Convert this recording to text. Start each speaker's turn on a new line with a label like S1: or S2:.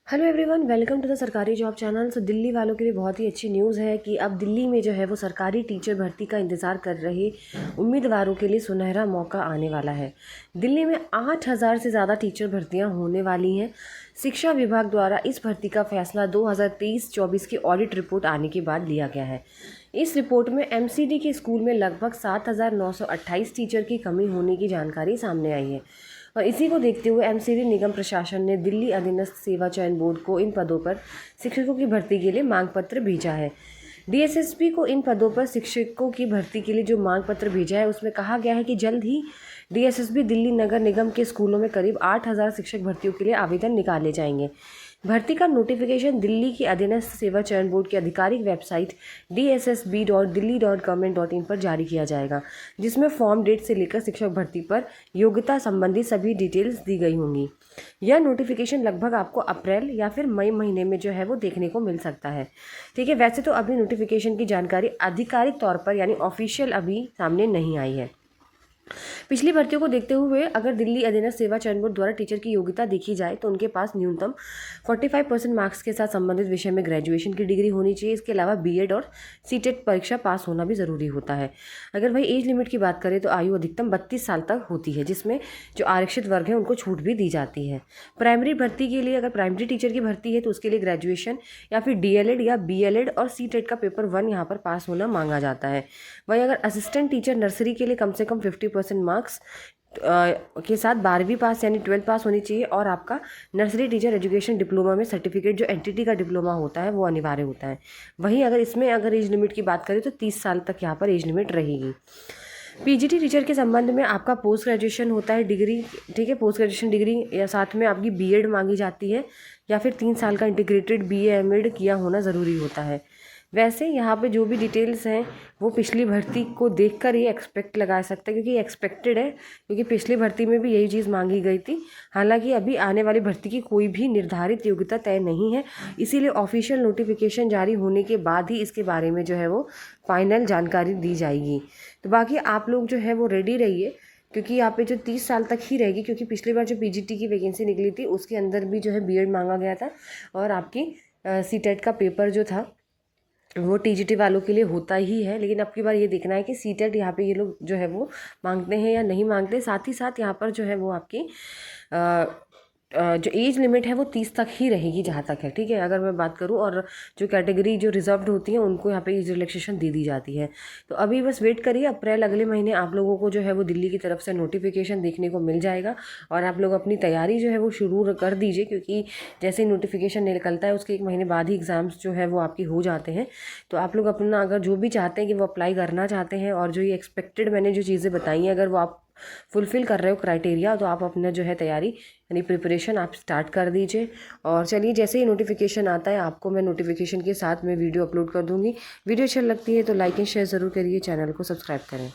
S1: Hello everyone, welcome to the Sarkari job channel. So Delhi वालों के लिए बहुत ही अच्छी न्यूज़ है कि अब दिल्ली में जो है वो सरकारी टीचर भर्ती का इंतज़ार कर रहे उम्मीदवारों के लिए सुनहरा मौका आने वाला है। दिल्ली में 8,000 से ज़्यादा टीचर भर्तियां होने वाली हैं। शिक्षा विभाग द्वारा इस भर्ती का फैसला 2023-24 की ऑडिट रिपोर्ट आने के बाद लिया गया है। इस रिपोर्ट में एमसीडी के स्कूल में लगभग 7,928 टीचर की कमी होने की जानकारी सामने आई है और इसी को देखते हुए एमसीडी निगम प्रशासन ने दिल्ली अधीनस्थ सेवा चयन बोर्ड को इन पदों पर शिक्षकों की भर्ती के लिए मांग पत्र भेजा है। डीएसएसपी को इन पदों पर शिक्षकों की भर्ती के लिए जो मांग पत्र भेजा है उसमें कहा गया है कि जल्द ही डीएसएसपी दिल्ली नगर निगम के स्कूलों में करीब 8,000 शिक्षक भर्तियों के लिए आवेदन निकाले जाएंगे। भर्ती का नोटिफिकेशन दिल्ली की अधीनस्थ सेवा चयन बोर्ड की आधिकारिक वेबसाइट dssb.delhi.government.in पर जारी किया जाएगा, जिसमें फॉर्म डेट से लेकर शिक्षक भर्ती पर योग्यता संबंधी सभी डिटेल्स दी गई होंगी। यह नोटिफिकेशन लगभग आपको अप्रैल या फिर मई महीने में जो है वो देखने को मिल सकता है। ठीक है, वैसे तो अभी नोटिफिकेशन की जानकारी आधिकारिक तौर पर यानी ऑफिशियल अभी सामने नहीं आई है। पिछली भर्तियों को देखते हुए अगर दिल्ली अधीनस्थ सेवा चयन बोर्ड द्वारा टीचर की योग्यता देखी जाए तो उनके पास न्यूनतम 45% मार्क्स के साथ संबंधित विषय में ग्रेजुएशन की डिग्री होनी चाहिए। इसके अलावा बीएड और सीटेट परीक्षा पास होना भी ज़रूरी होता है। अगर भाई एज लिमिट की बात करें तो आयु अधिकतम 32 साल तक होती है, जिसमें जो आरक्षित वर्ग है उनको छूट भी दी जाती है। प्राइमरी भर्ती के लिए अगर प्राइमरी टीचर की भर्ती है तो उसके लिए ग्रेजुएशन या फिर डीएलएड या बीएलएड और सीटेट का पेपर 1 यहाँ पर पास होना मांगा जाता है। वहीं अगर असिस्टेंट टीचर नर्सरी के लिए कम से कम 50% मार्क्स के साथ 12वीं पास यानी 12th पास होनी चाहिए और आपका नर्सरी टीचर एजुकेशन डिप्लोमा में सर्टिफिकेट जो एनटीटी का डिप्लोमा होता है वो अनिवार्य होता है। वहीं अगर इसमें अगर एज लिमिट की बात करें तो 30 साल तक यहाँ पर एज लिमिट रहेगी। पीजीटी टीचर के संबंध में आपका पोस्ट ग्रेजुएशन होता है डिग्री, ठीक है, पोस्ट ग्रेजुएशन डिग्री या साथ में आपकी बीएड मांगी जाती है या फिर 3 साल का इंटीग्रेटेड बीए एमएड किया होना ज़रूरी होता है। वैसे यहाँ पे जो भी डिटेल्स हैं वो पिछली भर्ती को देखकर ही एक्सपेक्ट लगा सकते हैं, क्योंकि ये एक्सपेक्टेड है, क्योंकि पिछली भर्ती में भी यही चीज़ मांगी गई थी। हालांकि अभी आने वाली भर्ती की कोई भी निर्धारित योग्यता तय नहीं है, इसीलिए ऑफिशियल नोटिफिकेशन जारी होने के बाद ही इसके बारे में जो है वो फाइनल जानकारी दी जाएगी। तो बाकी आप लोग जो है वो रेडी रहिए, क्योंकि यहाँ पे जो 30 साल तक ही रहेगी, क्योंकि पिछली बार जो पीजीटी की वैकेंसी निकली थी उसके अंदर भी जो है बीएड मांगा गया था और आपकी सीटेट का पेपर जो था वो टीजीटी वालों के लिए होता ही है। लेकिन अब की बार ये देखना है कि सीटेट यहाँ पे ये लोग जो है वो मांगते हैं या नहीं मांगते। साथ ही साथ यहाँ पर जो है वो आपकी जो एज लिमिट है वो 30 तक ही रहेगी जहाँ तक है, ठीक है, अगर मैं बात करूँ। और जो कैटेगरी जो रिजर्व्ड होती है उनको यहाँ पे एज रिलैक्सेशन दे दी जाती है। तो अभी बस वेट करिए, अप्रैल अगले महीने आप लोगों को जो है वो दिल्ली की तरफ से नोटिफिकेशन देखने को मिल जाएगा और आप लोग अपनी तैयारी जो है वो शुरू कर दीजिए, क्योंकि जैसे ही नोटिफिकेशन निकलता है उसके 1 महीने बाद ही एग्ज़ाम्स जो है वो आपकी हो जाते हैं। तो आप लोग अपना अगर जो भी चाहते हैं कि वो अप्लाई करना चाहते हैं और जो ये एक्सपेक्टेड मैंने जो चीज़ें बताई हैं अगर वो आप फुलफ़िल कर रहे हो क्राइटेरिया, तो आप अपना जो है तैयारी यानी प्रिपरेशन आप स्टार्ट कर दीजिए। और चलिए, जैसे ही नोटिफिकेशन आता है आपको मैं नोटिफिकेशन के साथ में वीडियो अपलोड कर दूँगी। वीडियो अच्छी लगती है तो लाइक एंड शेयर ज़रूर करिए, चैनल को सब्सक्राइब करें।